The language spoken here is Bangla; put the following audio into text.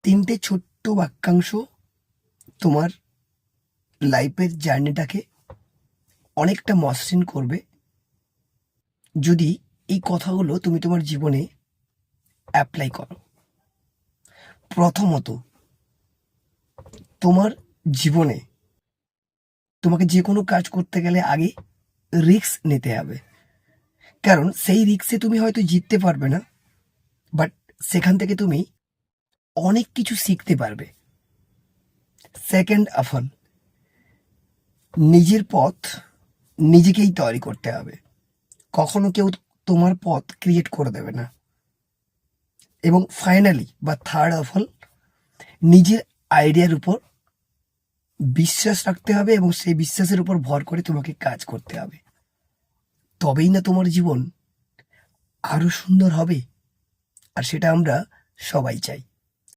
তিনটে ছোট্ট বাক্যাংশ তোমার লাইফের জার্নিটাকে অনেকটা মসৃণ করবে যদি এই কথাগুলো তুমি তোমার জীবনে অ্যাপ্লাই করো। প্রথমত, তোমার জীবনে তোমাকে যে কোনো কাজ করতে গেলে আগে রিস্ক নিতে হবে, কারণ সেই রিস্কে তুমি হয়তো জিততে পারবে না, বাট সেখান থেকে তুমি অনেক কিছু শিখতে পারবে। সেকেন্ড অফ অল, নিজের পথ নিজেকেই তৈরি করতে হবে, কখনো কেউ তোমার পথ ক্রিয়েট করে দেবে না। এবং ফাইনালি বা থার্ড অফ অল, নিজের আইডিয়ার উপর বিশ্বাস রাখতে হবে এবং সেই বিশ্বাসের উপর ভর করে তোমাকে কাজ করতে হবে। তবেই না তোমার জীবন আরো সুন্দর হবে, আর সেটা আমরা সবাই চাই।